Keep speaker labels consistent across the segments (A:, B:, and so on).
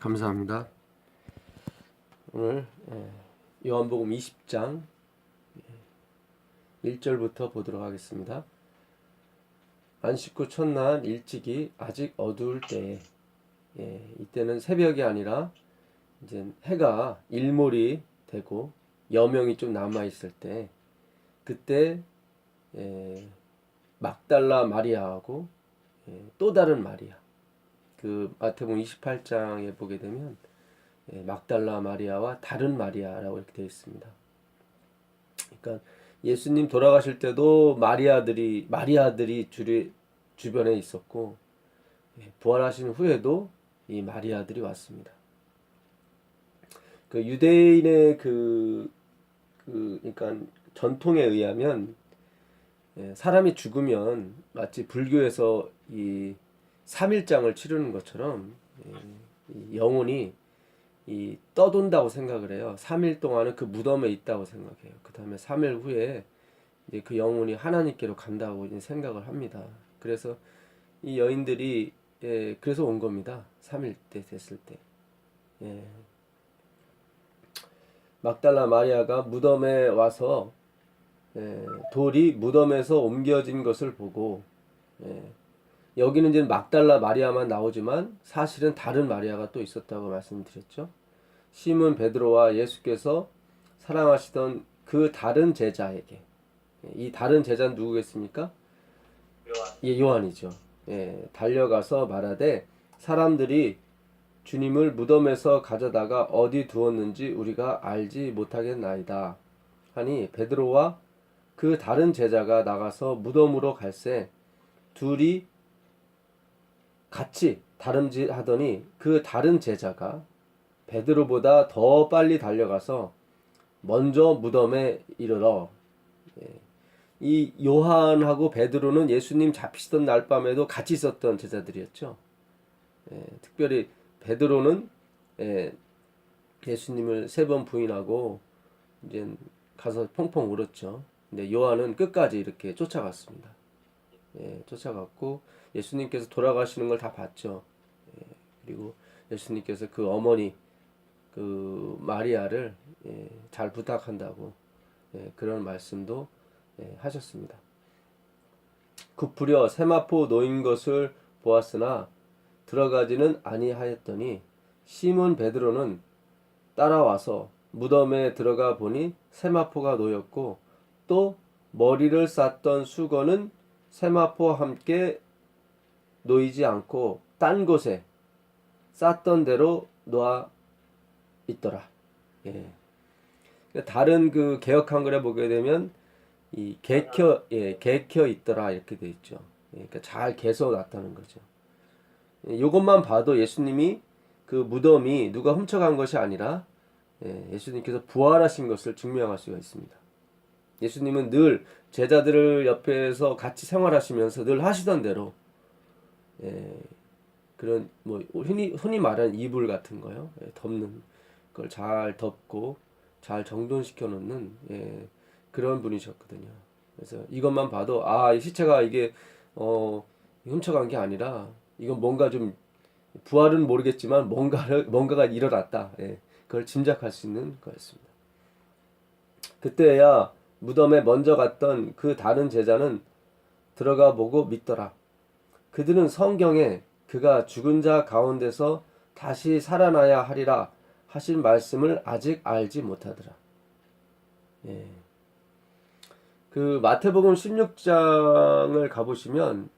A: 감사합니다. 오늘 요한복음 20장 1절부터 보도록 하겠습니다. 안식 후 첫날 일찍이 아직 어두울 때에, 이때는 새벽이 아니라 이제 해가 일몰이 되고 여명이 좀 남아 있을 때, 그때 막달라 마리아하고 또 다른 마리아, 그 마태복음 28장에 보게 되면 막달라 마리아와 다른 마리아라고 이렇게 되어 있습니다. 그러니까 예수님 돌아가실 때도 마리아들이 주변에 있었고, 부활하신 후에도 이 마리아들이 왔습니다. 그 유대인의 그러니까 전통에 의하면 사람이 죽으면 마치 불교에서 이 3일장을 치르는 것처럼 이 영혼이 떠돈다고 생각을 해요. 3일 동안은 그 무덤에 있다고 생각해요. 그 다음에 3일 후에 이제 그 영혼이 하나님께로 간다고 이제 생각을 합니다. 그래서 이 여인들이 그래서 온 겁니다. 3일 때 됐을 때. 막달라 마리아가 무덤에 와서 돌이 무덤에서 옮겨진 것을 보고, 여기는 이제 막달라 마리아만 나오지만 사실은 다른 마리아가 또 있었다고 말씀드렸죠. 시몬 베드로와 예수께서 사랑하시던 그 다른 제자에게, 이 다른 제자는 누구겠습니까? 요한이죠. 달려가서 말하되 사람들이 주님을 무덤에서 가져다가 어디 두었는지 우리가 알지 못하겠나이다 하니, 베드로와 그 다른 제자가 나가서 무덤으로 갈새 둘이 같이 다름질하더니 그 다른 제자가 베드로보다 더 빨리 달려가서 먼저 무덤에 이르러, 이 요한하고 베드로는 예수님 잡히시던 날 밤에도 같이 있었던 제자들이었죠. 특별히 베드로는 예수님을 3번 부인하고 이제 가서 펑펑 울었죠. 근데 요한은 끝까지 이렇게 쫓아갔습니다. 쫓아갔고 예수님께서 돌아가시는 걸 다 봤죠. 그리고 예수님께서 그 어머니 그 마리아를 잘 부탁한다고 그런 말씀도 하셨습니다. 굽으려 세마포 놓인 것을 보았으나 들어가지는 아니하였더니, 시몬 베드로는 따라와서 무덤에 들어가 보니 세마포가 놓였고 또 머리를 쌌던 수건은 세마포와 함께 놓이지 않고 딴 곳에 쌌던 대로 놓아 있더라. 다른 그 개역 한글에 보게 되면 이 개켜 있더라 이렇게 돼 있죠. 그러니까 잘 개서 놨다는 거죠. 이것만 봐도 예수님이 그 무덤이 누가 훔쳐간 것이 아니라 예수님께서 부활하신 것을 증명할 수가 있습니다. 예수님은 늘 제자들을 옆에서 같이 생활하시면서 늘 하시던 대로 그런 뭐 흔히 말하는 이불 같은 거요, 덮는 걸 잘 덮고 잘 정돈시켜 놓는 그런 분이셨거든요. 그래서 이것만 봐도 이 시체가 이게 훔쳐간 게 아니라 이건 뭔가 좀, 부활은 모르겠지만 뭔가가 일어났다. 그걸 짐작할 수 있는 거였습니다. 그때야 무덤에 먼저 갔던 그 다른 제자는 들어가 보고 믿더라. 그들은 성경에 그가 죽은 자 가운데서 다시 살아나야 하리라 하신 말씀을 아직 알지 못하더라. 그 마태복음 16장을 가보시면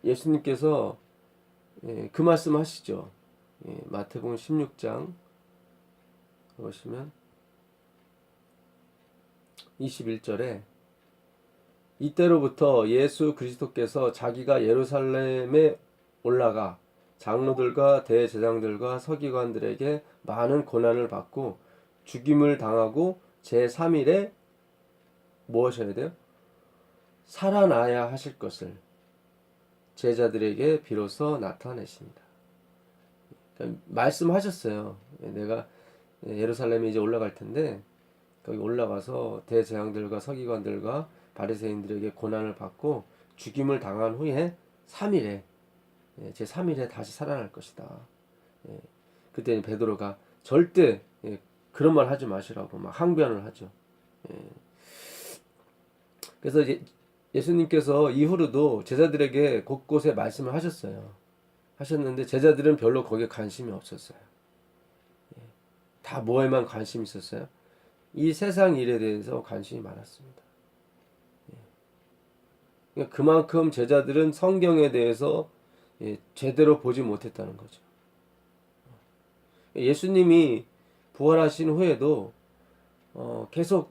A: 예수님께서 그 말씀 하시죠. 마태복음 16장 보시면 21절에 이때로부터 예수 그리스도께서 자기가 예루살렘에 올라가 장로들과 대제사장들과 서기관들에게 많은 고난을 받고 죽임을 당하고 제3일에 무엇이어야 돼요? 살아나야 하실 것을 제자들에게 비로소 나타내십니다. 그러니까 말씀하셨어요. 내가 예루살렘에 이제 올라갈 텐데 거기 올라가서 대제사장들과 서기관들과 바리새인들에게 고난을 받고 죽임을 당한 후에 3일에 제 3일에 다시 살아날 것이다. 그때 베드로가 절대 그런 말 하지 마시라고 막 항변을 하죠. 그래서 이제 예수님께서 이후로도 제자들에게 곳곳에 말씀을 하셨는데 제자들은 별로 거기에 관심이 없었어요. 다 뭐에만 관심이 있었어요? 이 세상 일에 대해서 관심이 많았습니다. 그러니까 그만큼 제자들은 성경에 대해서 제대로 보지 못했다는 거죠. 예수님이 부활하신 후에도 계속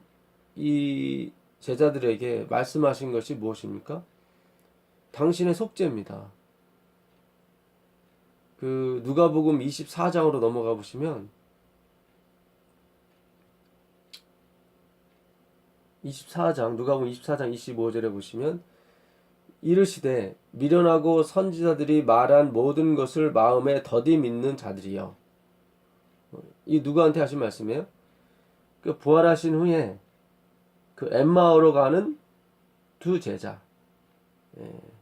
A: 이 제자들에게 말씀하신 것이 무엇입니까? 당신의 속죄입니다. 그 누가복음 24장으로 넘어가 보시면 24장 누가복음 24장 25절에 보시면 이르시되 미련하고 선지자들이 말한 모든 것을 마음에 더디 믿는 자들이여. 이 누구한테 하신 말씀이에요? 그 부활하신 후에 그 엠마오로 가는 두 제자.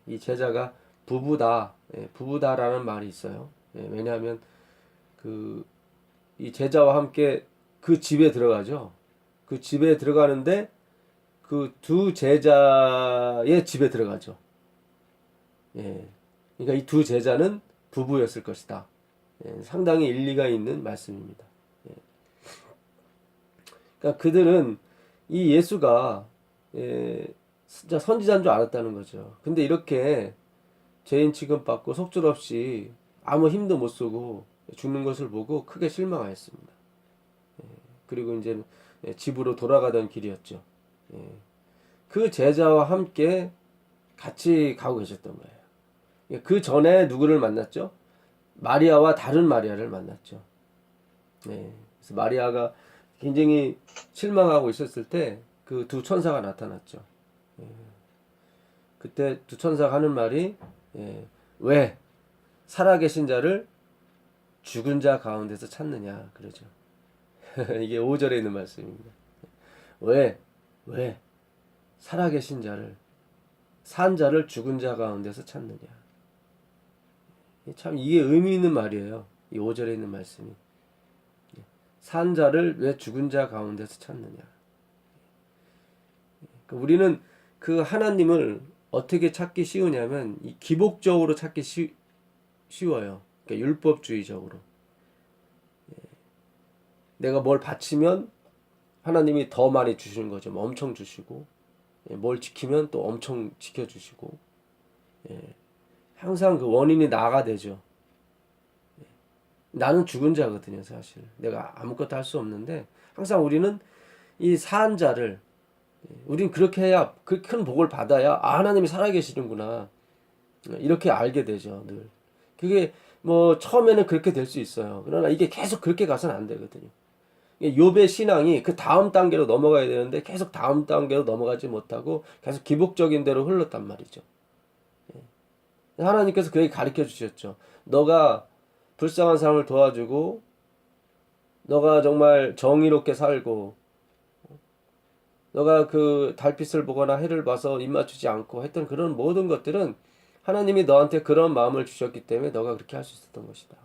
A: 이 제자가 부부다라는 말이 있어요. 왜냐하면 그 이 제자와 함께 그 집에 들어가죠. 그 집에 들어가는데 그 두 제자의 집에 들어가죠. 그러니까 이 두 제자는 부부였을 것이다. 상당히 일리가 있는 말씀입니다. 그러니까 그들은 이 예수가 진짜 선지자인 줄 알았다는 거죠. 근데 이렇게 죄인 취급받고 속절없이 아무 힘도 못 쓰고 죽는 것을 보고 크게 실망하였습니다. 그리고 이제 집으로 돌아가던 길이었죠. 그 제자와 함께 같이 가고 계셨던 거예요. 그 전에 누구를 만났죠? 마리아와 다른 마리아를 만났죠. 그래서 마리아가 굉장히 실망하고 있었을 때 그 두 천사가 나타났죠. 그때 두 천사가 하는 말이 왜 살아계신 자를 죽은 자 가운데서 찾느냐 그러죠. 이게 5절에 있는 말씀입니다. 왜 살아계신 자를 산 자를 죽은 자 가운데서 찾느냐. 참 이게 의미 있는 말이에요. 이 5절에 있는 말씀이. 산 자를 왜 죽은 자 가운데서 찾느냐. 우리는 그 하나님을 어떻게 찾기 쉬우냐면 이 기복적으로 찾기 쉬워요. 그러니까 율법주의적으로. 내가 뭘 바치면 하나님이 더 많이 주시는 거죠. 뭐 엄청 주시고 뭘 지키면 또 엄청 지켜주시고 항상 그 원인이 나가 되죠. 나는 죽은 자거든요, 사실. 내가 아무것도 할 수 없는데 항상 우리는 이 산 자를 우린 그렇게 해야 그 큰 복을 받아야 하나님이 살아계시는구나 이렇게 알게 되죠, 늘. 그게 뭐 처음에는 그렇게 될 수 있어요. 그러나 이게 계속 그렇게 가서는 안 되거든요. 욥의 신앙이 그 다음 단계로 넘어가야 되는데 계속 다음 단계로 넘어가지 못하고 계속 기복적인 대로 흘렀단 말이죠. 하나님께서 그에게 가르쳐 주셨죠. 너가 불쌍한 사람을 도와주고 너가 정말 정의롭게 살고 너가 그 달빛을 보거나 해를 봐서 입 맞추지 않고 했던 그런 모든 것들은 하나님이 너한테 그런 마음을 주셨기 때문에 너가 그렇게 할 수 있었던 것이다.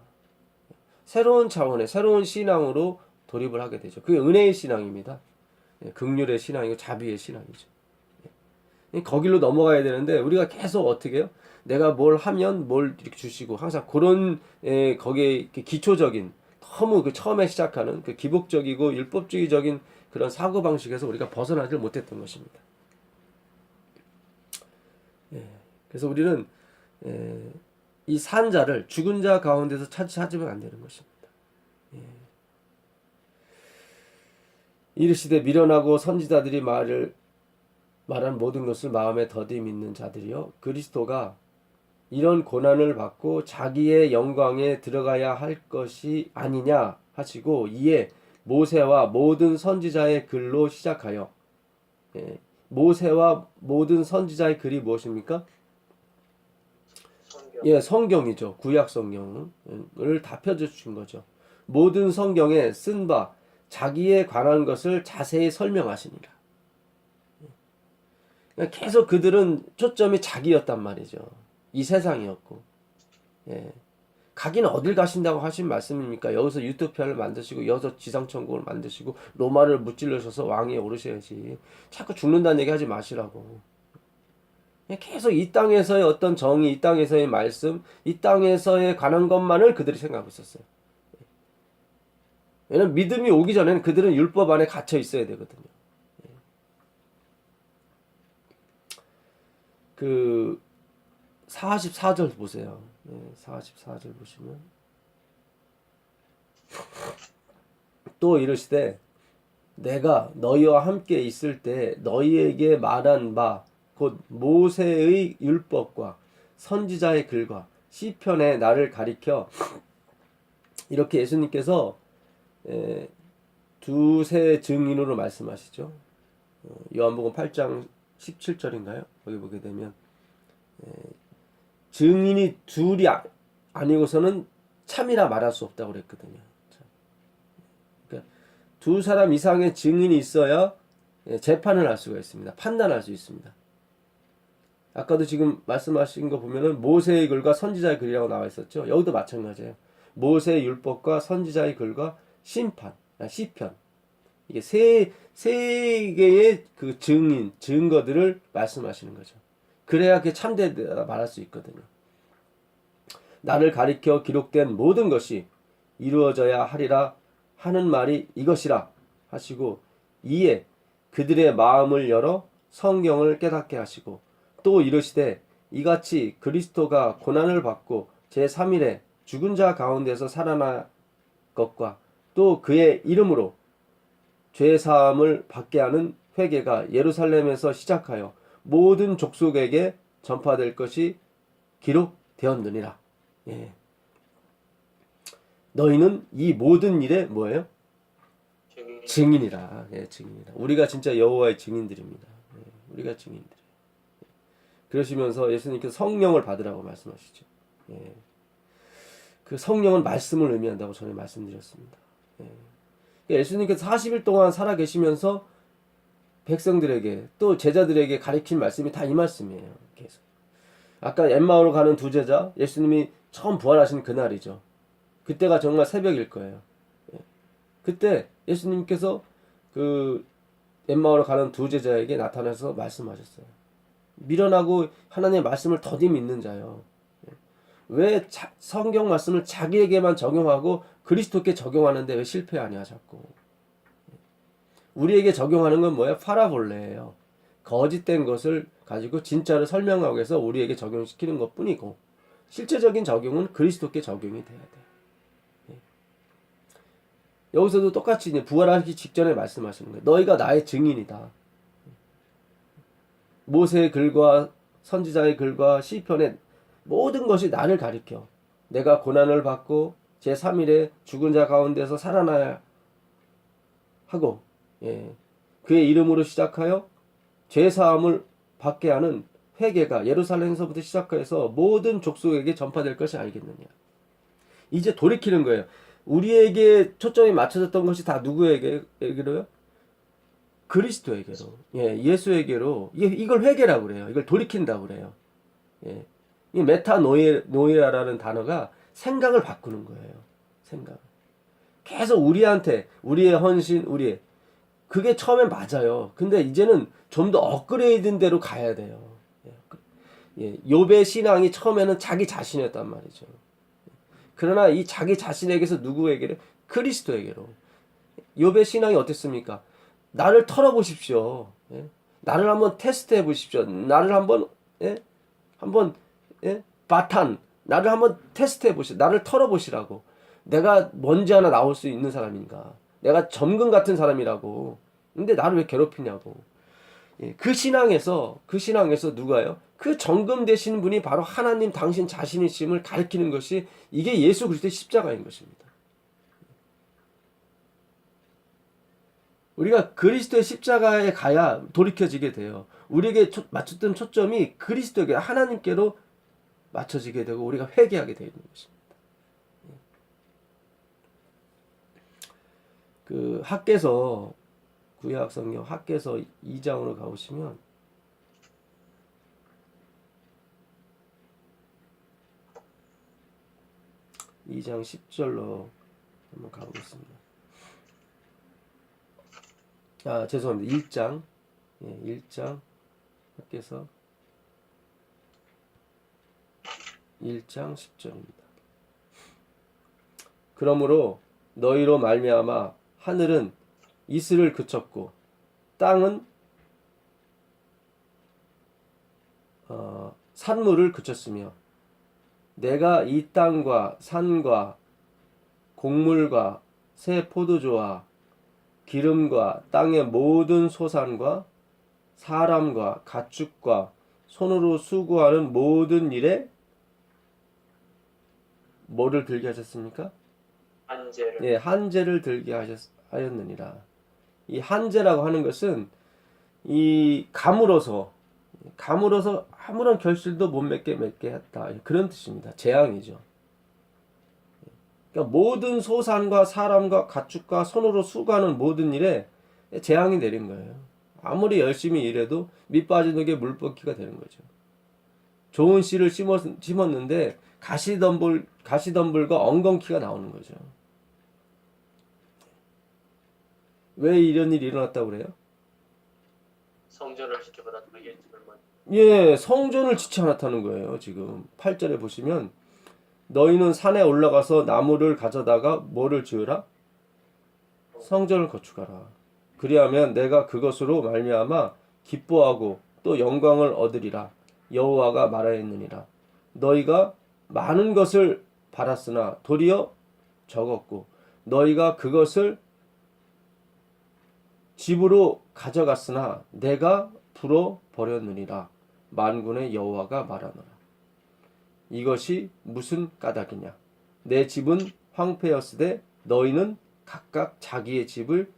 A: 새로운 차원의 새로운 신앙으로 돌입을 하게 되죠. 그게 은혜의 신앙입니다. 긍휼의 신앙이고 자비의 신앙이죠. 거길로 넘어가야 되는데 우리가 계속 어떻게 해요? 내가 뭘 하면 뭘 이렇게 주시고 항상 그런 거기에 기초적인 너무 그 처음에 시작하는 그 기복적이고 율법주의적인 그런 사고 방식에서 우리가 벗어나질 못했던 것입니다. 그래서 우리는 이 산자를 죽은 자 가운데서 찾으면 안 되는 것입니다. 이르시되 미련하고 선지자들이 말한 모든 것을 마음에 더디 믿는 자들이요 그리스도가 이런 고난을 받고 자기의 영광에 들어가야 할 것이 아니냐 하시고 이에 모세와 모든 선지자의 글로 시작하여 모세와 모든 선지자의 글이 무엇입니까? 성경이죠. 구약 성경을 다 펴주신 거죠. 모든 성경에 쓴 바 자기에 관한 것을 자세히 설명하시니라. 계속 그들은 초점이 자기였단 말이죠. 이 세상이었고. 가기는 어딜 가신다고 하신 말씀입니까? 여기서 유토피아를 만드시고 여기서 지상천국을 만드시고 로마를 무찔러셔서 왕위에 오르셔야지. 자꾸 죽는다는 얘기 하지 마시라고. 계속 이 땅에서의 어떤 정의, 이 땅에서의 말씀, 이 땅에서의 관한 것만을 그들이 생각하고 있었어요. 왜냐면 믿음이 오기 전에는 그들은 율법 안에 갇혀 있어야 되거든요. 그 44절 보세요. 44절 보시면 또 이르시되 내가 너희와 함께 있을 때 너희에게 말한 바 곧 모세의 율법과 선지자의 글과 시편에 나를 가리켜 이렇게 예수님께서 두세 증인으로 말씀하시죠. 요한복음 8장 17절인가요? 거기 보게 되면 증인이 둘이 아니고서는 참이라 말할 수 없다고 그랬거든요. 그러니까 두 사람 이상의 증인이 있어야 재판을 할 수가 있습니다. 판단할 수 있습니다. 아까도 지금 말씀하신 거 보면은 모세의 글과 선지자의 글이라고 나와 있었죠. 여기도 마찬가지예요. 모세의 율법과 선지자의 글과 심판, 시편. 이게 세 개의 그 증인, 증거들을 말씀하시는 거죠. 그래야 그게 참되다 말할 수 있거든요. 나를 가리켜 기록된 모든 것이 이루어져야 하리라 하는 말이 이것이라 하시고 이에 그들의 마음을 열어 성경을 깨닫게 하시고 또 이르시되 이같이 그리스도가 고난을 받고 제3일에 죽은 자 가운데서 살아날 것과 또 그의 이름으로 죄사함을 받게 하는 회개가 예루살렘에서 시작하여 모든 족속에게 전파될 것이 기록되었느니라. 예. 너희는 이 모든 일에 뭐예요? 증인이라. 예, 증인이라. 우리가 진짜 여호와의 증인들입니다. 예, 우리가 증인들. 그러시면서 예수님께서 성령을 받으라고 말씀하시죠. 예. 그 성령은 말씀을 의미한다고 전에 말씀드렸습니다. 예. 예수님께서 40일 동안 살아 계시면서 백성들에게 또 제자들에게 가르친 말씀이 다 이 말씀이에요. 계속. 아까 엠마오로 가는 두 제자, 예수님이 처음 부활하신 그날이죠. 그때가 정말 새벽일 거예요. 예. 그때 예수님께서 그 엠마오로 가는 두 제자에게 나타나서 말씀하셨어요. 미련하고 하나님의 말씀을 더디 믿는 자요. 왜 성경 말씀을 자기에게만 적용하고 그리스도께 적용하는데 왜 실패하냐 자꾸. 우리에게 적용하는 건 뭐예요? 파라볼레예요. 거짓된 것을 가지고 진짜를 설명하기 위해서 우리에게 적용시키는 것뿐이고 실제적인 적용은 그리스도께 적용이 돼야 돼요. 여기서도 똑같이 이제 부활하기 직전에 말씀하시는 거예요. 너희가 나의 증인이다. 모세의 글과 선지자의 글과 시편의 모든 것이 나를 가리켜 내가 고난을 받고 제3일에 죽은 자 가운데서 살아나야 하고 그의 이름으로 시작하여 죄사함을 받게 하는 회개가 예루살렘에서부터 시작해서 모든 족속에게 전파될 것이 알겠느냐. 이제 돌이키는 거예요. 우리에게 초점이 맞춰졌던 것이 다 누구에게로요? 그리스도에게로, 예수에게로. 이걸 회개라고 그래요. 이걸 돌이킨다고 그래요. 이 메타노이아라는 단어가 생각을 바꾸는 거예요. 생각. 계속 우리한테 우리의 헌신, 그게 처음엔 맞아요. 근데 이제는 좀 더 업그레이드된 대로 가야 돼요. 욥의 신앙이 처음에는 자기 자신이었단 말이죠. 그러나 이 자기 자신에게서 누구에게로? 그리스도에게로. 욥의 신앙이 어땠습니까? 나를 털어보십시오. 나를 한번 테스트해 보십시오. 나를 한번 바탄, 나를 한번 테스트해 보시오. 나를 털어보시라고. 내가 뭔지 하나 나올 수 있는 사람인가? 내가 점금 같은 사람이라고. 근데 나를 왜 괴롭히냐고. 그 신앙에서 누가요? 그 점금 되시는 분이 바로 하나님 당신 자신이심을 가리키는 것이 이게 예수 그리스도의 십자가인 것입니다. 우리가 그리스도의 십자가에 가야 돌이켜지게 돼요. 우리에게 맞췄던 초점이 그리스도에게 하나님께로 맞춰지게 되고 우리가 회개하게 되는 것입니다. 그 학개서 구약 성경 학개서 2장으로 가보시면 2장 10절로 한번 가보겠습니다. 아, 죄송합니다. 1장. 예, 1장 밖에서 1장 10절입니다. 그러므로 너희로 말미암아 하늘은 이슬을 그쳤고 땅은 산물을 그쳤으며 내가 이 땅과 산과 곡물과 새 포도주와 기름과 땅의 모든 소산과 사람과 가축과 손으로 수고하는 모든 일에 뭐를 들게 하셨습니까?
B: 한재를.
A: 예, 한재를 들게 하였느니라. 이 한재라고 하는 것은 이 감으로서 아무런 결실도 못 맺게 했다. 그런 뜻입니다. 재앙이죠. 그러니까 모든 소산과 사람과 가축과 손으로 수고하는 모든 일에 재앙이 내린 거예요. 아무리 열심히 일해도 밑 빠지는 게 물벗기가 되는 거죠. 좋은 씨를 심었는데 가시덤불과 엉겅퀴가 나오는 거죠. 왜 이런 일이 일어났다고 그래요?
B: 성전을 지켜받았고 일찍을만.
A: 예, 성전을 지지 않았다는 거예요. 지금 8절에 보시면 너희는 산에 올라가서 나무를 가져다가 뭐를 지으라? 성전을 건축하라. 그리하면 내가 그것으로 말미암아 기뻐하고 또 영광을 얻으리라. 여호와가 말하였느니라. 너희가 많은 것을 받았으나 도리어 적었고 너희가 그것을 집으로 가져갔으나 내가 불어 버렸느니라. 만군의 여호와가 말하노라. 이것이 무슨 까닭이냐? 내 집은 황폐였으되 너희는 각각 자기의 집을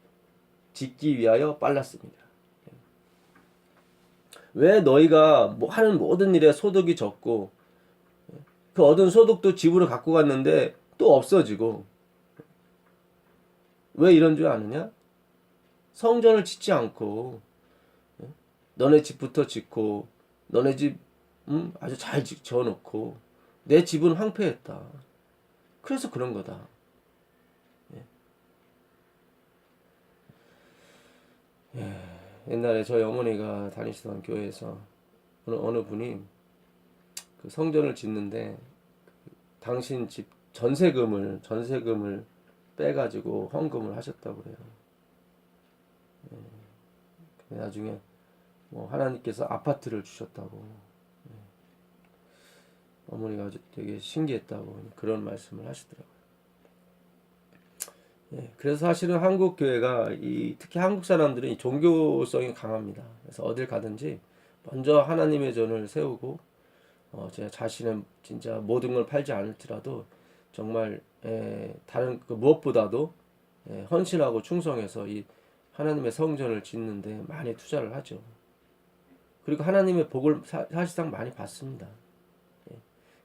A: 짓기 위하여 빨랐습니다. 왜 너희가 하는 모든 일에 소득이 적고 그 얻은 소득도 집으로 갖고 갔는데 또 없어지고 왜 이런 줄 아느냐? 성전을 짓지 않고 너네 집부터 짓고 너네 집 아주 잘 지어놓고 내 집은 황폐했다. 그래서 그런 거다. 옛날에 저희 어머니가 다니시던 교회에서 어느 분이 그 성전을 짓는데 당신 집 전세금을 빼가지고 헌금을 하셨다고 그래요. 나중에 뭐 하나님께서 아파트를 주셨다고. 어머니가 아주 되게 신기했다고 그런 말씀을 하시더라고요. 그래서 사실은 한국 교회가 특히 한국 사람들은 이 종교성이 강합니다. 그래서 어딜 가든지 먼저 하나님의 전을 세우고 제 자신의 진짜 모든 걸 팔지 않을지라도 정말 다른 그 무엇보다도 헌신하고 충성해서 이 하나님의 성전을 짓는데 많이 투자를 하죠. 그리고 하나님의 복을 사실상 많이 받습니다.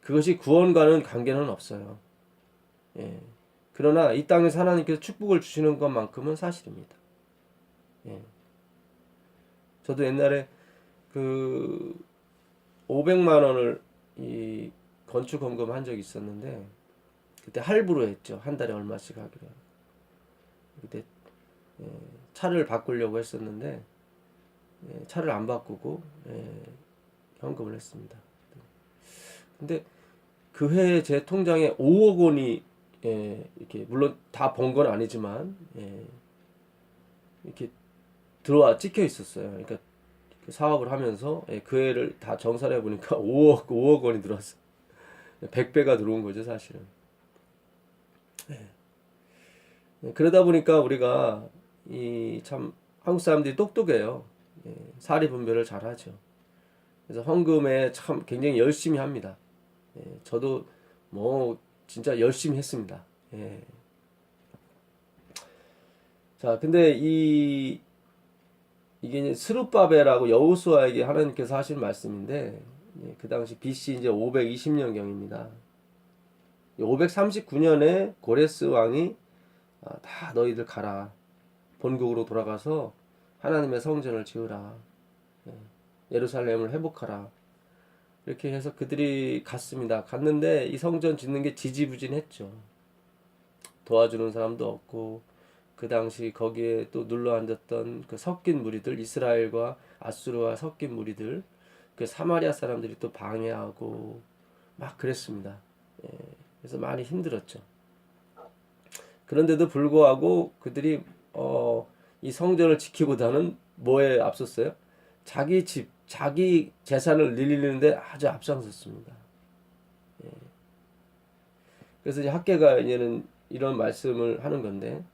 A: 그것이 구원과는 관계는 없어요. 그러나 이 땅에서 하나님께서 축복을 주시는 것만큼은 사실입니다. 저도 옛날에 그 500만 원을 이 건축 헌금한 적이 있었는데 그때 할부로 했죠. 한 달에 얼마씩 하기로. 그때 차를 바꾸려고 했었는데 차를 안 바꾸고 현금을 했습니다. 근데 그 해에 제 통장에 5억 원이 이렇게 물론 다 번 건 아니지만 이렇게 찍혀 있었어요. 그러니까 사업을 하면서 그 해를 다 정산해 보니까 5억 원이 들어왔어요. 100배가 들어온 거죠, 사실은. 그러다 보니까 우리가 참 한국 사람들이 똑똑해요. 사리 분별을 잘 하죠. 그래서 헌금에 참 굉장히 열심히 합니다. 저도 뭐 진짜 열심히 했습니다. 자, 근데 이게 이제 스룹바벨하고 여호수아에게 하나님께서 하신 말씀인데 그 당시 BC 이제 520년경입니다. 539년에 고레스 왕이 다 너희들 가라. 본국으로 돌아가서 하나님의 성전을 지으라. 예루살렘을 회복하라. 이렇게 해서 그들이 갔습니다. 갔는데 이 성전 짓는 게 지지부진했죠. 도와주는 사람도 없고 그 당시 거기에 또 눌러 앉았던 그 섞인 무리들, 이스라엘과 아수르와 섞인 무리들, 그 사마리아 사람들이 또 방해하고 막 그랬습니다. 예, 그래서 많이 힘들었죠. 그런데도 불구하고 그들이 이 성전을 지키보다는 뭐에 앞섰어요? 자기 집, 자기 재산을 늘리는데 아주 앞장섰습니다. 예. 그래서 이제 학계가 이제는 이런 말씀을 하는 건데,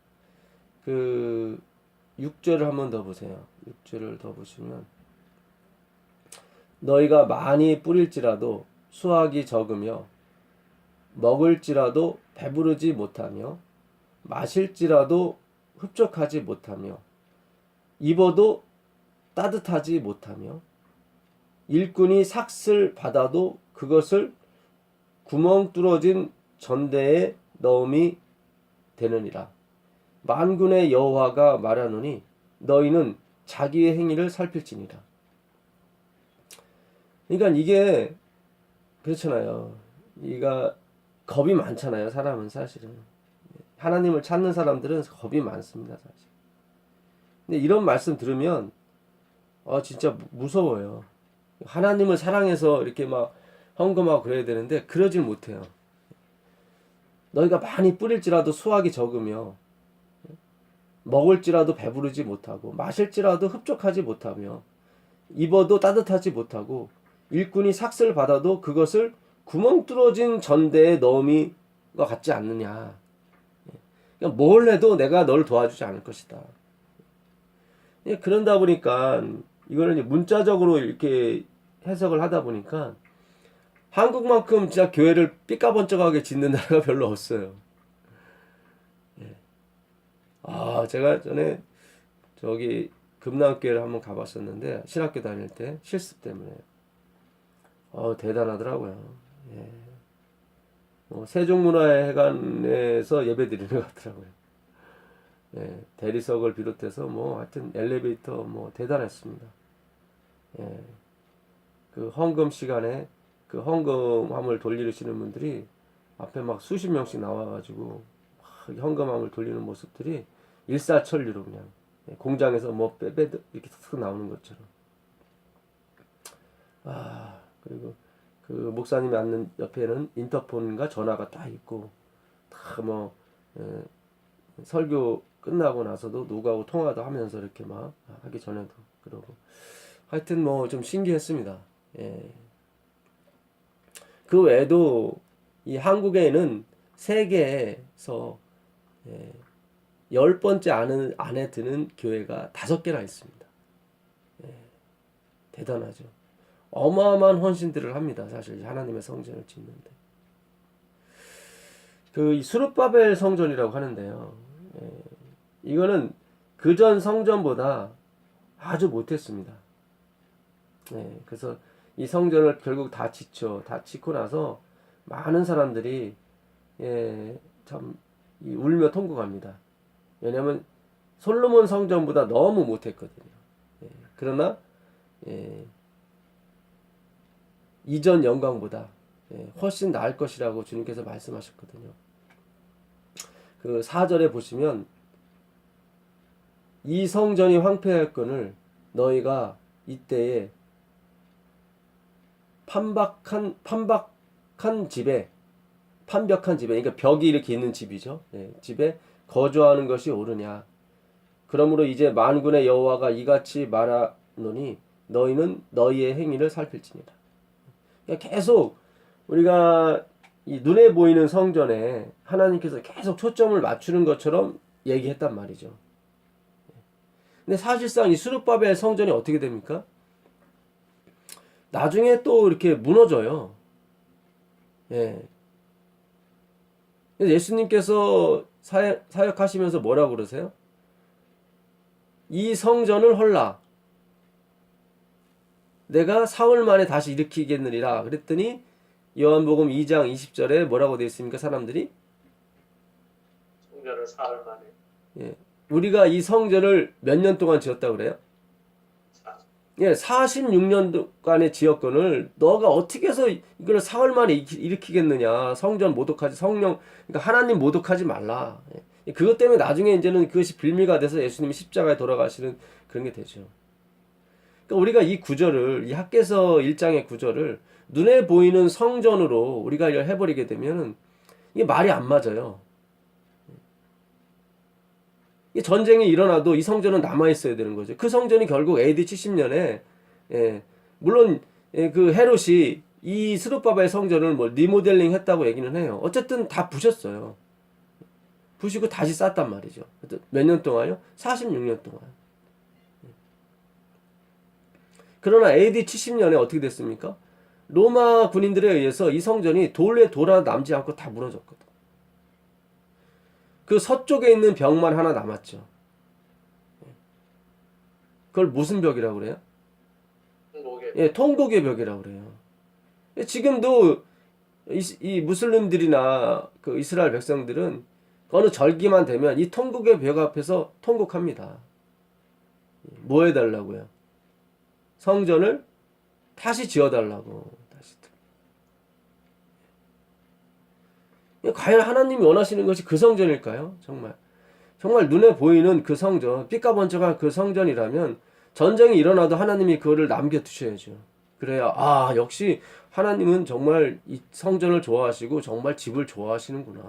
A: 그 6절을 한 번 더 보세요. 6절을 더 보시면, 너희가 많이 뿌릴지라도 수확이 적으며 먹을지라도 배부르지 못하며 마실지라도 흡족하지 못하며 입어도 따뜻하지 못하며 일꾼이 삭슬 받아도 그것을 구멍 뚫어진 전대에 넣음이 되느니라. 만군의 여호와가 말하노니 너희는 자기의 행위를 살필지니라. 그러니까 이게 그렇잖아요. 이가 겁이 많잖아요. 사람은 사실은 하나님을 찾는 사람들은 겁이 많습니다. 사실. 근데 이런 말씀 들으면 진짜 무서워요. 하나님을 사랑해서 이렇게 막 헌금하고 그래야 되는데 그러질 못해요. 너희가 많이 뿌릴지라도 수확이 적으며 먹을지라도 배부르지 못하고 마실지라도 흡족하지 못하며 입어도 따뜻하지 못하고 일꾼이 삭슬 받아도 그것을 구멍 뚫어진 전대에 넣음이 같지 않느냐. 그러니까 뭘 해도 내가 널 도와주지 않을 것이다. 그런다 보니까 이거는 이제 문자적으로 이렇게 해석을 하다 보니까 한국만큼 진짜 교회를 삐까번쩍하게 짓는 나라가 별로 없어요. 제가 전에 저기 금남교회를 한번 가봤었는데 신학교 다닐 때 실습 때문에 대단하더라고요. 세종문화회관에서 예배드리는 것 같더라고요. 대리석을 비롯해서 하여튼 엘리베이터 대단했습니다. 그 헌금 시간에 그 헌금함을 돌리시는 분들이 앞에 막 수십 명씩 나와가지고 현금함을 돌리는 모습들이 일사천리로 그냥 공장에서 빼빼 이렇게 탁 나오는 것처럼. 그리고 그 목사님이 앉는 옆에는 인터폰과 전화가 딱 있고 다 설교 끝나고 나서도 누구하고 통화도 하면서 이렇게 막 하기 전에도 그러고 하여튼 좀 신기했습니다. 그 외에도 이 한국에는 세계에서 10번째 안에 드는 교회가 5개나 있습니다. 대단하죠. 어마어마한 헌신들을 합니다. 사실 하나님의 성전을 짓는데. 이 스룹바벨 성전이라고 하는데요. 이거는 그전 성전보다 아주 못했습니다. 그래서 이 성전을 결국 다 짓고 나서 많은 사람들이 참 울며 통곡합니다. 왜냐하면 솔로몬 성전보다 너무 못했거든요. 그러나 이전 영광보다 훨씬 나을 것이라고 주님께서 말씀하셨거든요. 그 4절에 보시면 이 성전이 황폐할건을 너희가 이때에 판벽한 집에 그러니까 벽이 이렇게 있는 집이죠. 집에 거주하는 것이 옳으냐. 그러므로 이제 만군의 여호와가 이같이 말하노니 너희는 너희의 행위를 살필지니라. 그러니까 계속 우리가 이 눈에 보이는 성전에 하나님께서 계속 초점을 맞추는 것처럼 얘기했단 말이죠. 근데 사실상 이 스룹바벨 성전이 어떻게 됩니까? 나중에 또 이렇게 무너져요. 예수님께서 사역하시면서 뭐라고 그러세요? 이 성전을 헐라. 내가 사흘 만에 다시 일으키겠느니라. 그랬더니 요한복음 2장 20절에 뭐라고 되어 있습니까? 사람들이?
B: 성전을 사흘 만에.
A: 우리가 이 성전을 몇 년 동안 지었다고 그래요? 예, 46년간의 지역권을 너가 어떻게 해서 이걸 사흘 만에 일으키겠느냐. 성전 모독하지, 성령, 그러니까 하나님 모독하지 말라. 예. 그것 때문에 나중에 이제는 그것이 빌미가 돼서 예수님이 십자가에 돌아가시는 그런 게 되죠. 그러니까 우리가 이 구절을, 이 학개서 1장의 구절을 눈에 보이는 성전으로 우리가 이걸 해버리게 되면은 이게 말이 안 맞아요. 이 전쟁이 일어나도 이 성전은 남아있어야 되는 거죠. 그 성전이 결국 AD 70년에, 예, 물론, 예, 그 헤롯이 이 스룹바벨 성전을 뭐 리모델링 했다고 얘기는 해요. 어쨌든 다 부셨어요. 부시고 다시 쌓았단 말이죠. 몇 년 동안요? 46년 동안. 그러나 AD 70년에 어떻게 됐습니까? 로마 군인들에 의해서 이 성전이 돌에 돌아 남지 않고 다 무너졌거든. 그 서쪽에 있는 벽만 하나 남았죠. 그걸 무슨 벽이라고 그래요?
B: 통곡의
A: 예, 통곡의 벽이라고 그래요. 지금도 이 무슬림들이나 그 이스라엘 백성들은 어느 절기만 되면 이 통곡의 벽 앞에서 통곡합니다. 뭐 해달라고요? 성전을 다시 지어달라고. 다시. 과연 하나님이 원하시는 것이 그 성전일까요? 정말. 정말 눈에 보이는 그 성전, 삐까번쩍한 그 성전이라면 전쟁이 일어나도 하나님이 그거를 남겨두셔야죠. 그래야, 아, 역시 하나님은 정말 이 성전을 좋아하시고 정말 집을 좋아하시는구나.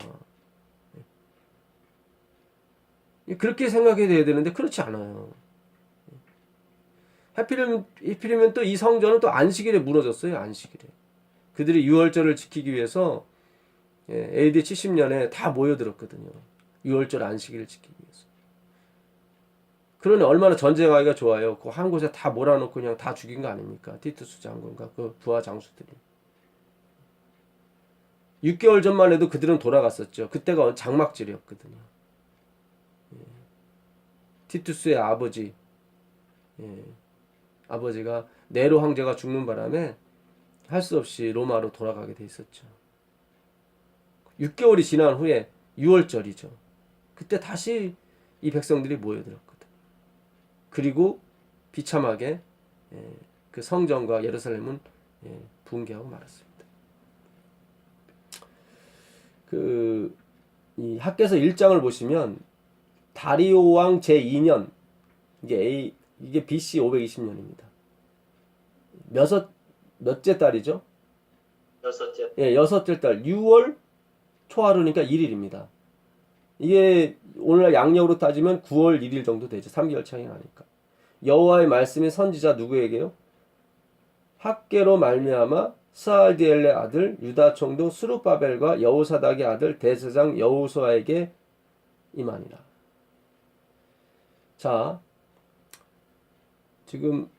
A: 그렇게 생각이 돼야 되는데 그렇지 않아요. 하필이면 또 이 성전은 또 안식일에 무너졌어요. 안식일에. 그들이 유월절을 지키기 위해서 AD 70년에 다 모여들었거든요. 유월절 안식일을 지키기 위해서. 그러니 얼마나 전쟁하기가 좋아요. 그 한 곳에 다 몰아놓고 그냥 다 죽인 거 아닙니까? 티투스 장군과 그 부하 장수들이. 6개월 전만 해도 그들은 돌아갔었죠. 그때가 장막질이었거든요. 티투스의 아버지, 아버지가 네로 황제가 죽는 바람에 할 수 없이 로마로 돌아가게 돼 있었죠. 6개월이 지난 후에 6월절이죠. 그때 다시 이 백성들이 모여들었거든. 그리고 비참하게 그 성전과 예루살렘은 붕괴하고 말았습니다. 이 학개서 1장을 보시면 다리오 왕 제2년 이게 BC 520년입니다. 몇째 달이죠?
B: 여섯째
A: 예, 여섯째 달 6월 초하루니까 1일입니다. 이게 오늘날 양력으로 따지면 9월 1일 정도 되죠. 3개월 차이 나니까. 여호와의 말씀이 선지자 누구에게요? 학개로 말미암아 스알디엘의 아들 유다 총독 스룹바벨과 여호사닥의 아들 대제사장 여호수아에게 임하니라. 자, 지금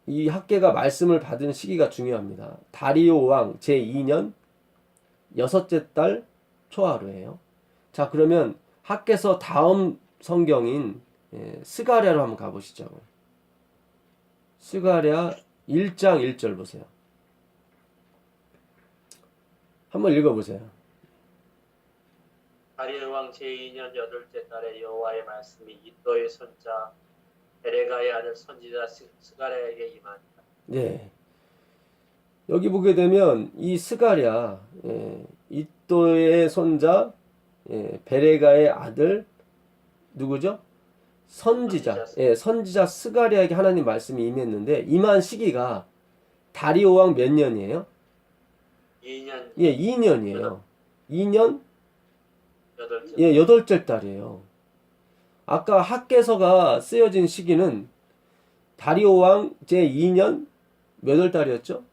A: 이 학개가 말씀을 받은 시기가 중요합니다. 다리오 왕 제2년 여섯째 달 초하루예요. 자, 그러면 학개서 다음 성경인 스가랴로 한번 가보시죠. 스가랴 1장 1절 보세요. 한번 읽어보세요.
B: 다리오 왕 제2년 8째 달에 여호와의 말씀이 이도의 손자 베레가의 아들 선지자 스가랴에게 임하니라.
A: 네. 여기 보게 되면 이 스가랴, 이또의 손자 베레가의 아들 누구죠? 선지자. 선지자 스가랴에게 하나님 말씀이 임했는데 임한 시기가 다리오 왕 몇 년이에요?
B: 2년
A: 2년이에요. 2년
B: 8째
A: 8째 달이에요. 아까 학개서가 쓰여진 시기는 다리오 왕 제2년 몇 월 달이었죠?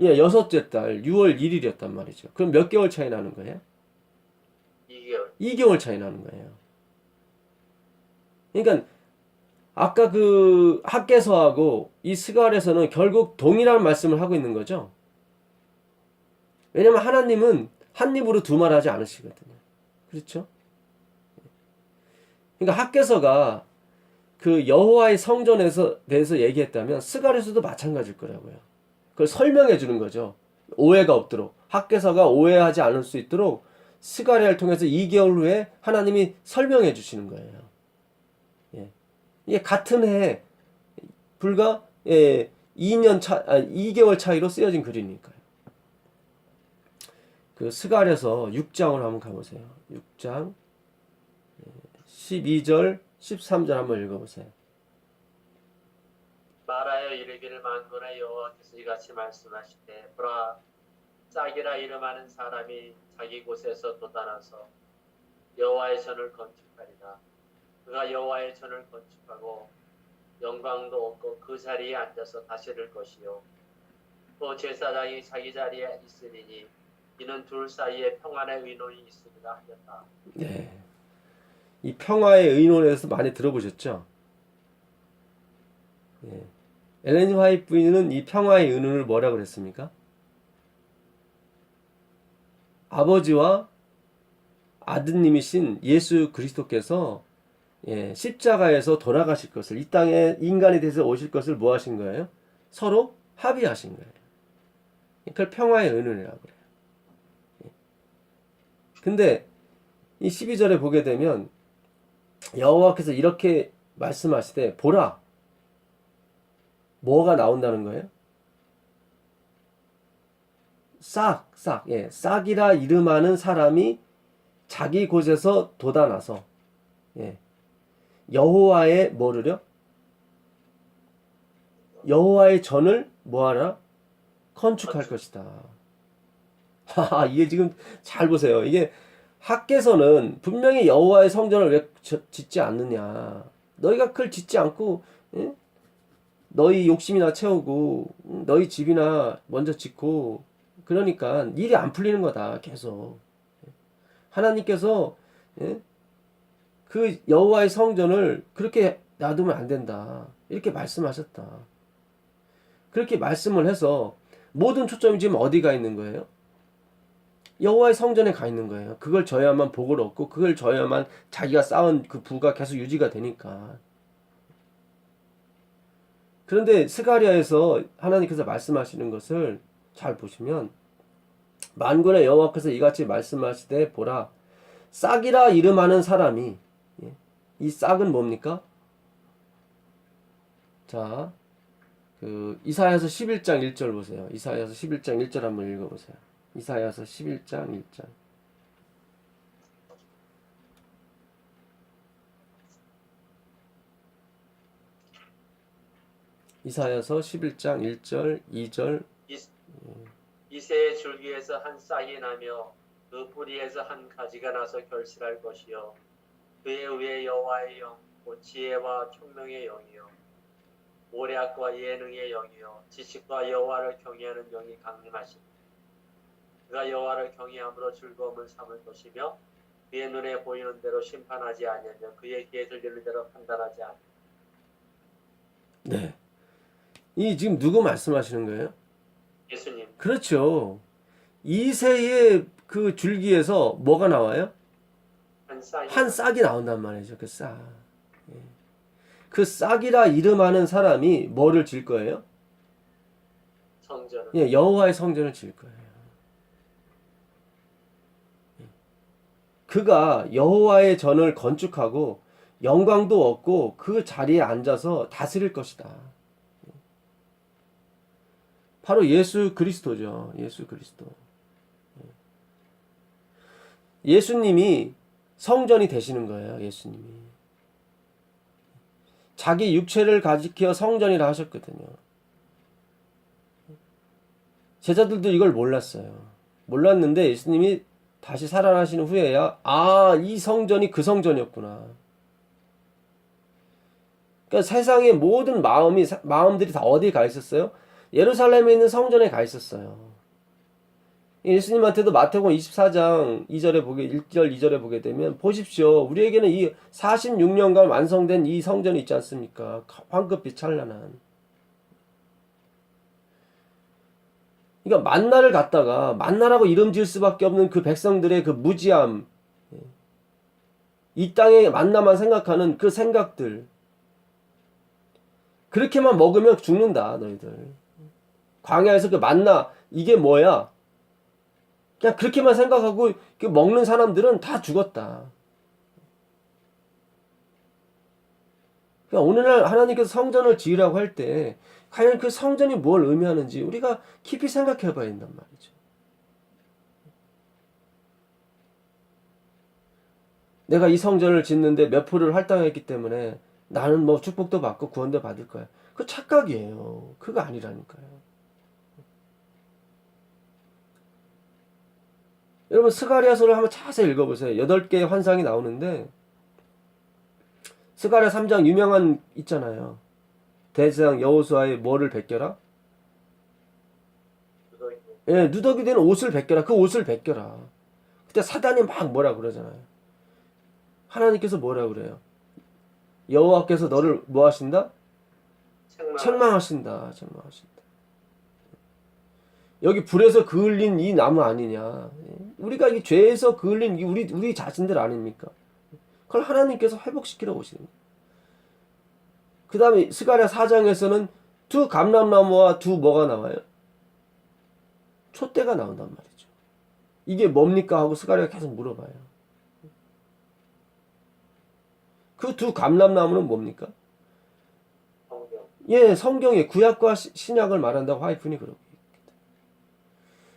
A: 여섯째 달 6월 1일이었단 말이죠. 그럼 몇 개월 차이 나는 거예요? 2개월 차이 나는 거예요. 그러니까 아까 그 학개서하고 이 스가랴에서는 결국 동일한 말씀을 하고 있는 거죠. 왜냐면 하나님은 한 입으로 두 말 하지 않으시거든요. 그렇죠? 그러니까 학개서가 그 여호와의 성전에서 대해서 얘기했다면 스가랴에서도 마찬가지일 거라고요. 그걸 설명해 주는 거죠. 오해가 없도록. 학개서가 오해하지 않을 수 있도록 스가랴를 통해서 2개월 후에 하나님이 설명해 주시는 거예요. 이게 같은 해 불과 2개월 차이로 쓰여진 글이니까요. 그 스가랴서 6장으로 한번 가보세요. 6장 12절 13절 한번 읽어보세요.
B: 말하여 이르기를 만군의 여호와께서 이같이 말씀하시되 보라 짝이라 이름하는 사람이 자기 곳에서 돋아나서 여호와의 전을 건축하리라. 그가 여호와의 전을 건축하고 영광도 없고 그 자리에 앉아서 다스릴 것이요 또 제사장이 자기 자리에 있으리니 이는 둘 사이에 평안의 의논이 있으리라 하였다.
A: 네. 이 평화의 의논에서 많이 들어보셨죠? 예. 엘렌 화이트 부인은 이 평화의 의논을 뭐라 그랬습니까? 아버지와 아드님이신 예수 그리스도께서 십자가에서 돌아가실 것을, 이 땅에 인간이 돼서 오실 것을 뭐 하신 거예요? 서로 합의하신 거예요. 그걸 평화의 의논이라고 그래요. 근데 이 12절에 보게 되면 여호와께서 이렇게 말씀하시되 보라, 뭐가 나온다는 거예요? 싹이라 이름하는 사람이 자기 곳에서 돋아나서 여호와의 뭐를요? 여호와의 전을 뭐하라? 건축할 것이다. 이게 지금 잘 보세요. 이게 학계서는 분명히 여호와의 성전을 왜 짓지 않느냐? 너희가 그걸 짓지 않고 너희 욕심이나 채우고 너희 집이나 먼저 짓고 그러니까 일이 안 풀리는 거다. 계속 하나님께서 그 여호와의 성전을 그렇게 놔두면 안 된다. 이렇게 말씀하셨다. 그렇게 말씀을 해서 모든 초점이 지금 어디가 있는 거예요? 여호와의 성전에 가 있는 거예요. 그걸 져야만 복을 얻고 그걸 져야만 자기가 쌓은 그 부가 계속 유지가 되니까. 그런데 스가랴에서 하나님께서 말씀하시는 것을 잘 보시면 만군의 여호와께서 이같이 말씀하시되 보라 싹이라 이름하는 사람이, 이 싹은 뭡니까? 자, 그 이사야서 11장 1절 보세요. 이사야서 11장 1절 한번 읽어보세요. 이사야서 11장 1절. 이사야서 11장 1절, 2절.
B: 이새의 줄기에서 한 싹이 나며 그 뿌리에서 한 가지가 나서 결실할 것이요 그의 위에 여호와의 영, 곧 지혜와 총명의 영이요 모략과 예능의 영이요 지식과 여호와를 경외하는 영이 강림하시니 그가 여호와를 경외함으로 즐거움을 삼을 것이며 그의 눈에 보이는 대로 심판하지 아니하며 그의 귀에 들리는 대로 판단하지 아니하며.
A: 네. 이 지금 누구 말씀하시는 거예요?
B: 예수님.
A: 그렇죠. 이새의 그 줄기에서 뭐가 나와요? 한 싹이 나온단 말이죠. 그 싹. 그 싹이라 이름하는 사람이 뭐를 질 거예요?
B: 성전을.
A: 여호와의 성전을 질 거예요. 그가 여호와의 전을 건축하고 영광도 얻고 그 자리에 앉아서 다스릴 것이다. 바로 예수 그리스도죠. 예수 그리스도. 예수님이 성전이 되시는 거예요. 예수님이. 자기 육체를 가지켜 성전이라 하셨거든요. 제자들도 이걸 몰랐어요. 몰랐는데 예수님이 다시 살아나신 후에야 이 성전이 그 성전이었구나. 그러니까 세상의 모든 마음들이 다 어디에 가 있었어요? 예루살렘에 있는 성전에 가 있었어요. 예수님한테도 마태복음 24장 2절에 1절 2절에 보게 되면 보십시오. 우리에게는 이 46년간 완성된 이 성전이 있지 않습니까? 황급빛 찬란한. 그러니까 만나를 갖다가 만나라고 이름 지을 수밖에 없는 그 백성들의 그 무지함, 이 땅의 만나만 생각하는 그 생각들, 그렇게만 먹으면 죽는다 너희들. 광야에서 그 만나 이게 뭐야? 그냥 그렇게만 생각하고 먹는 사람들은 다 죽었다. 그러니까 오늘날 하나님께서 성전을 지으라고 할 때 과연 그 성전이 뭘 의미하는지 우리가 깊이 생각해 봐야 된단 말이죠. 내가 이 성전을 짓는데 몇 프로를 할당했기 때문에 나는 뭐 축복도 받고 구원도 받을 거야. 그 착각이에요. 그거 아니라니까요. 여러분 스가랴서를 한번 자세히 읽어보세요. 8개의 환상이 나오는데 스가랴 3장 유명한 있잖아요. 대제사장 여호수아의 뭐를 베껴라? 예, 누더기 된 옷을 베껴라. 그 옷을 베껴라. 그때 사단이 막 뭐라 그러잖아요. 하나님께서 뭐라 그래요? 여호와께서 너를 뭐 하신다? 책망하신다. 책망하신다. 여기 불에서 그을린 이 나무 아니냐? 우리가 이 죄에서 그을린 우리 자신들 아닙니까? 그걸 하나님께서 회복시키러 오시는 거예요. 그 다음에 스가랴 4장에서는 두 감람나무와 두 뭐가 나와요? 촛대가 나온단 말이죠. 이게 뭡니까? 하고 스가랴가 계속 물어봐요. 그 두 감람나무는 뭡니까? 예, 성경에 구약과 신약을 말한다고 화이픈이 그러고 있습니다.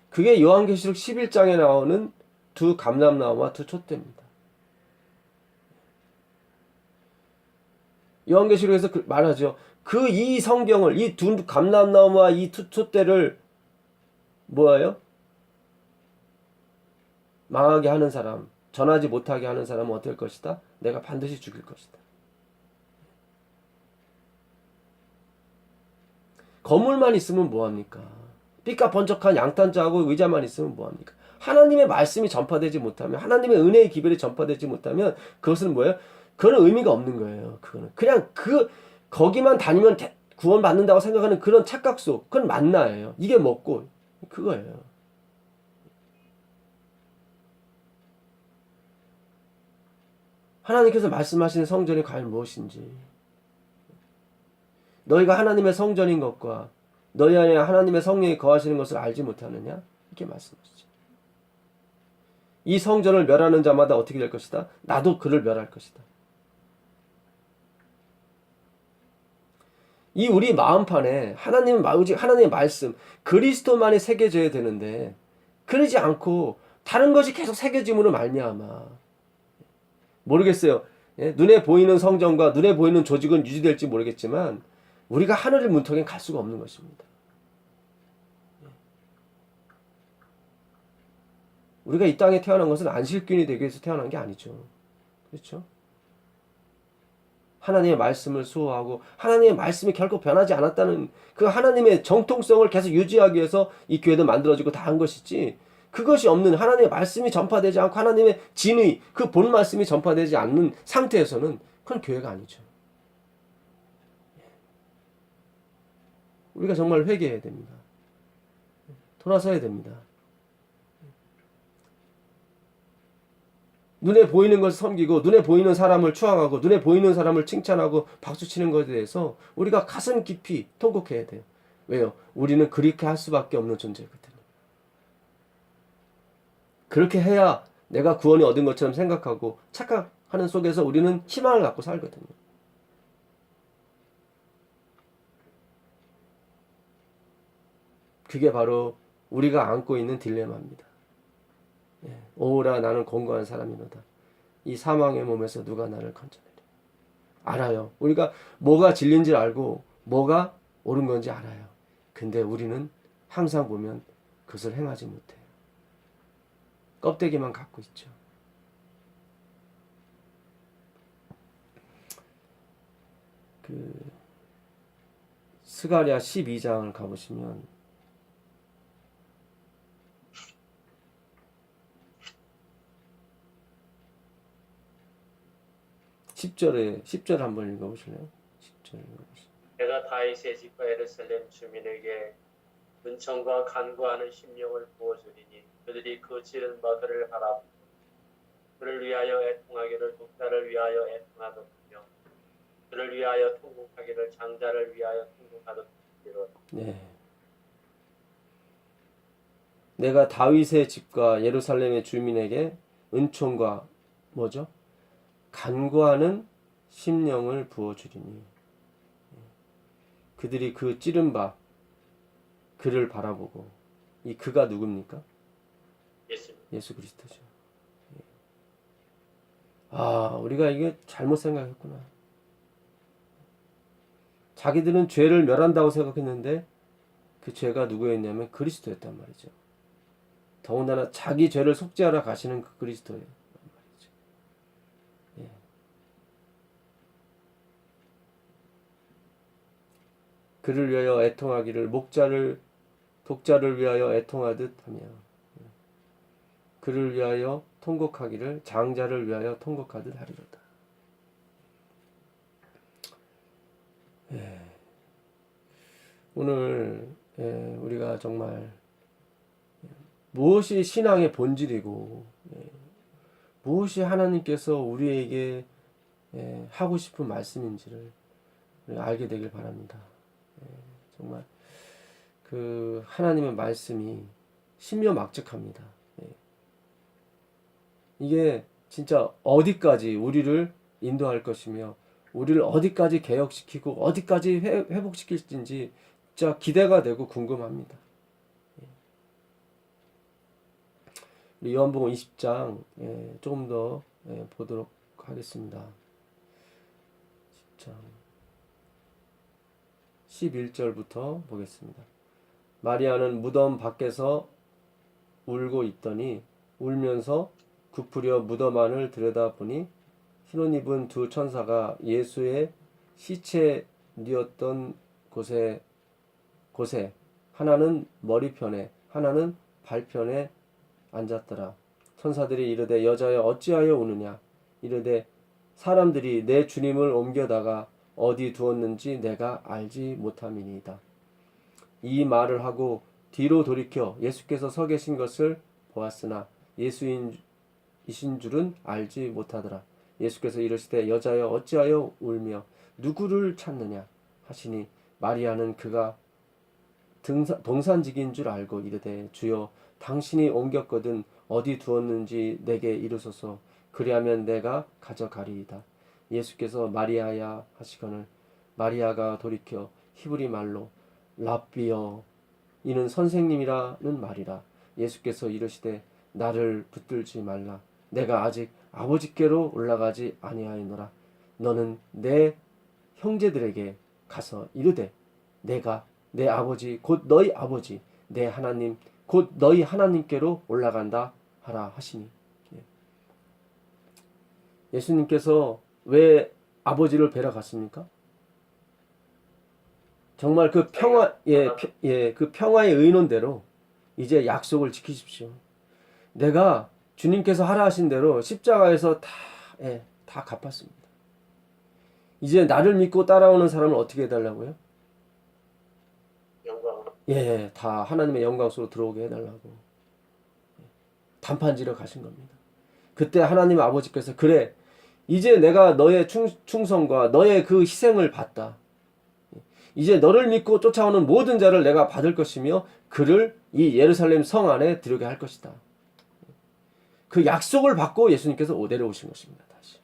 A: 그게 요한계시록 11장에 나오는 두 감람나무와 두 촛대입니다. 요한계시록에서 말하죠. 그 이 성경을 이 두 감람나무와 이 두 촛대를 뭐예요? 망하게 하는 사람, 전하지 못하게 하는 사람은 어떨 것이다? 내가 반드시 죽일 것이다. 건물만 있으면 뭐합니까? 삐까번쩍한 양탄자하고 의자만 있으면 뭐합니까? 하나님의 말씀이 전파되지 못하면, 하나님의 은혜의 기별이 전파되지 못하면 그것은 뭐예요? 그거는 의미가 없는 거예요. 그거는 그냥 거기만 다니면 구원 받는다고 생각하는 그런 착각 속, 그건 만나예요. 이게 먹고 그거예요. 하나님께서 말씀하시는 성전이 과연 무엇인지, 너희가 하나님의 성전인 것과 너희 안에 하나님의 성령이 거하시는 것을 알지 못하느냐? 이렇게 말씀하시죠. 이 성전을 멸하는 자마다 어떻게 될 것이다? 나도 그를 멸할 것이다. 이 우리 마음판에 하나님의 말씀, 그리스도만이 새겨져야 되는데 그러지 않고 다른 것이 계속 새겨짐으로 말미암아 모르겠어요. 예? 눈에 보이는 성전과 눈에 보이는 조직은 유지될지 모르겠지만 우리가 하늘의 문턱에 갈 수가 없는 것입니다. 우리가 이 땅에 태어난 것은 안식균이 되기 위해서 태어난 게 아니죠. 그렇죠? 하나님의 말씀을 수호하고 하나님의 말씀이 결코 변하지 않았다는 그 하나님의 정통성을 계속 유지하기 위해서 이 교회도 만들어지고 다 한 것이지, 그것이 없는, 하나님의 말씀이 전파되지 않고 하나님의 진의, 그 본 말씀이 전파되지 않는 상태에서는 그건 교회가 아니죠. 우리가 정말 회개해야 됩니다. 돌아서야 됩니다. 눈에 보이는 것을 섬기고 눈에 보이는 사람을 추앙하고 눈에 보이는 사람을 칭찬하고 박수치는 것에 대해서 우리가 가슴 깊이 통곡해야 돼요. 왜요? 우리는 그렇게 할 수밖에 없는 존재거든요. 그렇게 해야 내가 구원을 얻은 것처럼 생각하고 착각하는 속에서 우리는 희망을 갖고 살거든요. 그게 바로 우리가 안고 있는 딜레마입니다. 오라 나는 공고한 사람이로다. 이 사망의 몸에서 누가 나를 건져내리. 알아요. 우리가 뭐가 진리인지 알고 뭐가 옳은 건지 알아요. 근데 우리는 항상 보면 그것을 행하지 못해요. 껍데기만 갖고 있죠. 스가랴 12장을 가보시면 10절 한번 읽어보실래요? 10절 읽어보실래요?
B: 내가 다윗의 집과 예루살렘 주민에게 은총과 간구하는 심령을 부어주리니 그들이 그 지른 바 그를 하라. 그를 위하여 애통하기를 독자를 위하여 애통하듯며 그를 위하여 통곡하기를 장자를 위하여 통곡하듯.
A: 네. 내가 다윗의 집과 예루살렘의 주민에게 은총과 뭐죠? 간구하는 심령을 부어주리니. 그들이 그 찌른 바 그를 바라보고, 이 그가 누굽니까? 예수 그리스도죠. 아, 우리가 이게 잘못 생각했구나. 자기들은 죄를 멸한다고 생각했는데 그 죄가 누구였냐면 그리스도였단 말이죠. 더군다나 자기 죄를 속죄하러 가시는 그 그리스도였단 말이죠. 예. 그를 위하여 애통하기를 독자를 위하여 애통하듯 하며, 그를 위하여 통곡하기를 장자를 위하여 통곡하듯 하리로다. 예. 오늘 우리가 정말 무엇이 신앙의 본질이고 무엇이 하나님께서 우리에게 하고 싶은 말씀인지를 알게 되길 바랍니다. 정말 그 하나님의 말씀이 신묘막측합니다. 이게 진짜 어디까지 우리를 인도할 것이며 우리를 어디까지 개혁시키고 어디까지 회복시킬지 진짜 기대가 되고 궁금합니다. 우리 요한복음 20장 조금 더 보도록 하겠습니다. 10장 11절부터 보겠습니다. 마리아는 무덤 밖에서 울고 있더니 울면서 굽으려 무덤 안을 들여다보니 흰옷 입은 두 천사가 예수의 시체 뉘었던 곳에 하나는 머리편에 하나는 발편에 앉았더라. 천사들이 이르되 여자여 어찌하여 우느냐? 이르되 사람들이 내 주님을 옮겨다가 어디 두었는지 내가 알지 못함이니이다. 이 말을 하고 뒤로 돌이켜 예수께서 서 계신 것을 보았으나 예수이신 줄은 알지 못하더라. 예수께서 이르시되 여자여 어찌하여 울며 누구를 찾느냐 하시니 마리아는 그가 동산직인 줄 알고 이르되 주여 당신이 옮겼거든 어디 두었는지 내게 이르소서. 그리하면 내가 가져가리이다. 예수께서 마리아야 하시거늘 마리아가 돌이켜 히브리 말로 랍비여 이는 선생님이라는 말이라. 예수께서 이르시되 나를 붙들지 말라. 내가 아직 아버지께로 올라가지 아니하였노라. 너는 내 형제들에게 가서 이르되 내가 내 아버지 곧 너희 아버지 내 하나님 곧 너희 하나님께로 올라간다 하라 하시니. 예수님께서 왜 아버지를 뵈러 갔습니까? 정말 그 그 평화의 의논대로 이제 약속을 지키십시오. 내가 주님께서 하라 하신 대로 십자가에서 다 갚았습니다. 이제 나를 믿고 따라오는 사람을 어떻게 해달라고요? 다 하나님의 영광 속으로 들어오게 해달라고 단판지러 가신 겁니다. 그때 하나님 아버지께서 그래 이제 내가 너의 충성과 너의 그 희생을 봤다. 이제 너를 믿고 쫓아오는 모든 자를 내가 받을 것이며 그를 이 예루살렘 성 안에 들어오게 할 것이다. 그 약속을 받고 예수님께서 내려오신 것입니다. 다시.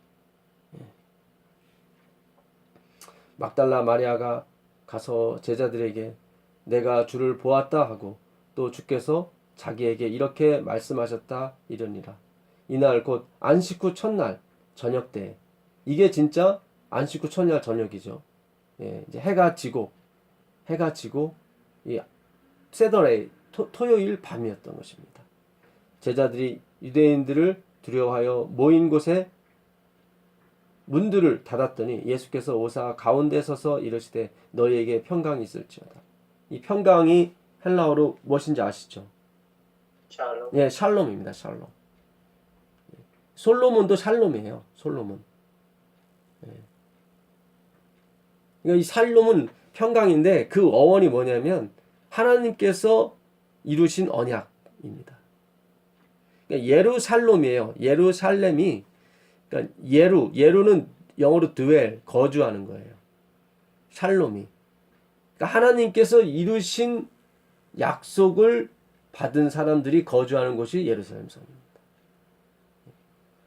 A: 막달라 마리아가 가서 제자들에게 내가 주를 보았다 하고 또 주께서 자기에게 이렇게 말씀하셨다 이르니라. 이날 곧 안식 후 첫날 저녁 때 이게 진짜 안식 후 첫날 저녁이죠. 이제 해가 지고 이 세더레이 토요일 밤이었던 것입니다. 제자들이 유대인들을 두려워하여 모인 곳에 문들을 닫았더니 예수께서 오사 가운데 서서 이르시되 너희에게 평강이 있을지어다. 이 평강이 헬라어로 무엇인지 아시죠?
B: 샬롬.
A: 샬롬입니다. 샬롬. 솔로몬도 샬롬이에요. 솔로몬. 그러니까 이 샬롬은 평강인데 그 어원이 뭐냐면 하나님께서 이루신 언약입니다. 그러니까 예루살롬이에요. 예루살렘이 그러니까 예루는 영어로 dwell 거주하는 거예요. 샬롬이. 그러니까 하나님께서 이루신 약속을 받은 사람들이 거주하는 곳이 예루살렘 성입니다.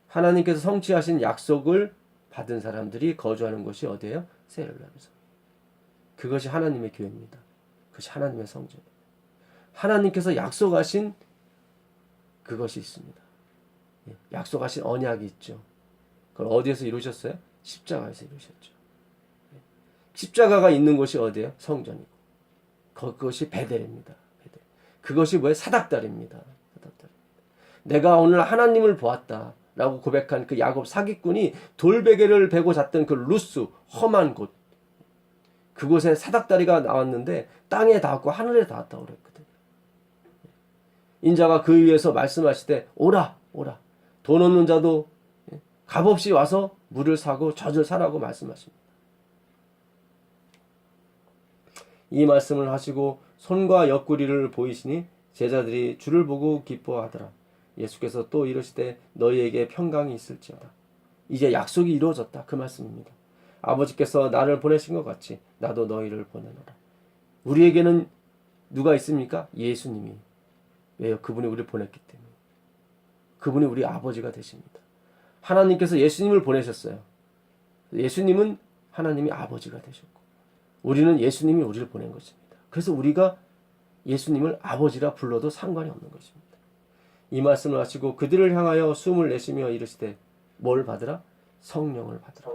A: 하나님께서 성취하신 약속을 받은 사람들이 거주하는 곳이 어디예요? 새 예루살렘 성. 그것이 하나님의 교회입니다. 그것이 하나님의 성전입니다. 하나님께서 약속하신 그것이 있습니다. 약속하신 언약이 있죠. 그걸 어디에서 이루셨어요? 십자가에서 이루셨죠. 십자가가 있는 곳이 어디예요? 성전이고. 그것이 베델입니다. 베델. 그것이 뭐예요? 사닥다리입니다. 사닥다리. 내가 오늘 하나님을 보았다 라고 고백한 그 야곱 사기꾼이 돌베개를 베고 잤던 그 루스 험한 곳, 그곳에 사닥다리가 나왔는데 땅에 닿았고 하늘에 닿았다고 그랬거든요. 인자가 그 위에서 말씀하시되 오라 오라, 돈 없는 자도 값없이 와서 물을 사고 젖을 사라고 말씀하십니다. 이 말씀을 하시고 손과 옆구리를 보이시니 제자들이 주를 보고 기뻐하더라. 예수께서 또 이르시되 너희에게 평강이 있을지어다. 이제 약속이 이루어졌다, 그 말씀입니다. 아버지께서 나를 보내신 것 같이 나도 너희를 보내노라. 우리에게는 누가 있습니까? 예수님이. 왜요? 그분이 우리를 보냈기 때문에. 그분이 우리 아버지가 되십니다. 하나님께서 예수님을 보내셨어요. 예수님은 하나님이 아버지가 되셨고 우리는 예수님이 우리를 보낸 것입니다. 그래서 우리가 예수님을 아버지라 불러도 상관이 없는 것입니다. 이 말씀을 하시고 그들을 향하여 숨을 내쉬며 이르시되 뭘 받으라? 성령을 받으라.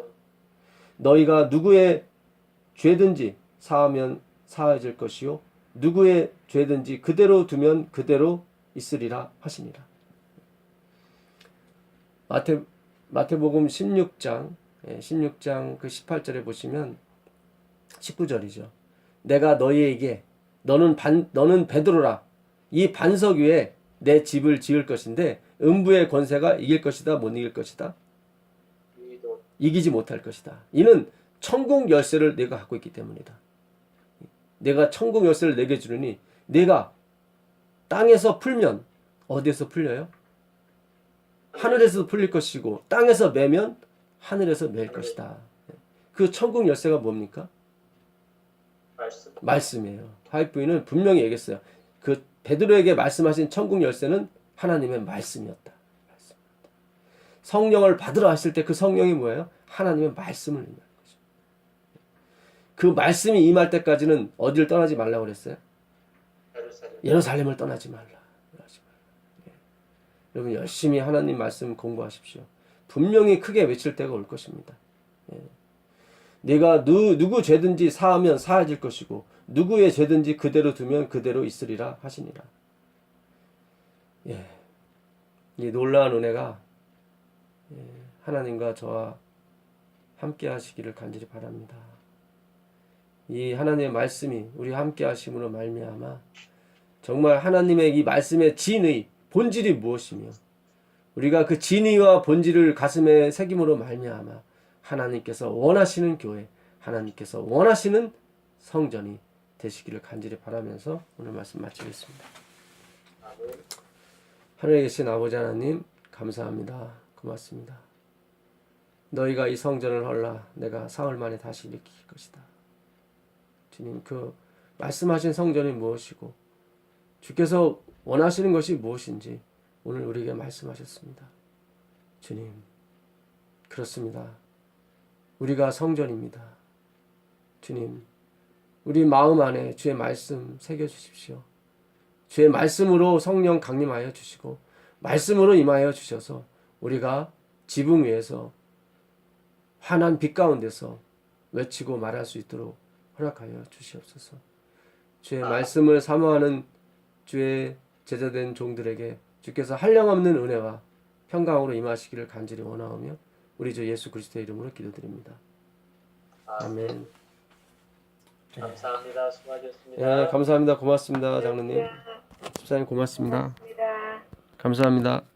A: 너희가 누구의 죄든지 사하면 사해질 것이요 누구의 죄든지 그대로 두면 그대로 있으리라 하시니라. 마태복음 16장 그 18절에 보시면 19절이죠. 내가 너희에게 너는 베드로라. 이 반석 위에 내 집을 지을 것인데 음부의 권세가 이길 것이다, 못 이길 것이다? 이기지 못할 것이다. 이는 천국 열쇠를 내가 갖고 있기 때문이다. 내가 천국 열쇠를 내게 주르니 내가 땅에서 풀면 어디에서 풀려요? 하늘에서 풀릴 것이고 땅에서 매면 하늘에서 맬 것이다. 그 천국 열쇠가 뭡니까? 말씀이에요. 하이프이는 분명히 얘기했어요. 그 베드로에게 말씀하신 천국 열쇠는 하나님의 말씀이었다. 성령을 받으러 하실 때 그 성령이 뭐예요? 하나님의 말씀을 의미하는 거죠. 그 말씀이 임할 때까지는 어디를 떠나지 말라고 그랬어요? 예루살렘을 떠나지 말라. 여러분 열심히 하나님 말씀 공부하십시오. 분명히 크게 외칠 때가 올 것입니다. 네가 누구 죄든지 사하면 사해질 것이고 누구의 죄든지 그대로 두면 그대로 있으리라 하시니라. 이 놀라운 은혜가 하나님과 저와 함께 하시기를 간절히 바랍니다. 이 하나님의 말씀이 우리 함께 하심으로 말미암아 정말 하나님의 이 말씀의 진의 본질이 무엇이며 우리가 그 진의와 본질을 가슴에 새김으로 말미암아 하나님께서 원하시는 교회, 하나님께서 원하시는 성전이 되시기를 간절히 바라면서 오늘 말씀 마치겠습니다. 하늘에 계신 아버지 하나님 감사합니다. 고맙습니다. 너희가 이 성전을 헐라 내가 사흘 만에 다시 일으킬 것이다. 주님, 그 말씀하신 성전이 무엇이고 주께서 원하시는 것이 무엇인지 오늘 우리에게 말씀하셨습니다. 주님, 그렇습니다. 우리가 성전입니다. 주님, 우리 마음 안에 주의 말씀 새겨주십시오. 주의 말씀으로 성령 강림하여 주시고 말씀으로 임하여 주셔서 우리가 지붕 위에서 환한 빛 가운데서 외치고 말할 수 있도록 허락하여 주시옵소서. 주의 말씀을 사모하는 주의 제자된 종들에게 주께서 한량없는 은혜와 평강으로 임하시기를 간절히 원하오며 우리 주 예수 그리스도의 이름으로 기도드립니다. 아멘.
B: 감사합니다. 수고하셨습니다.
A: 감사합니다. 고맙습니다. 장로님. 집사님 고맙습니다. 감사합니다.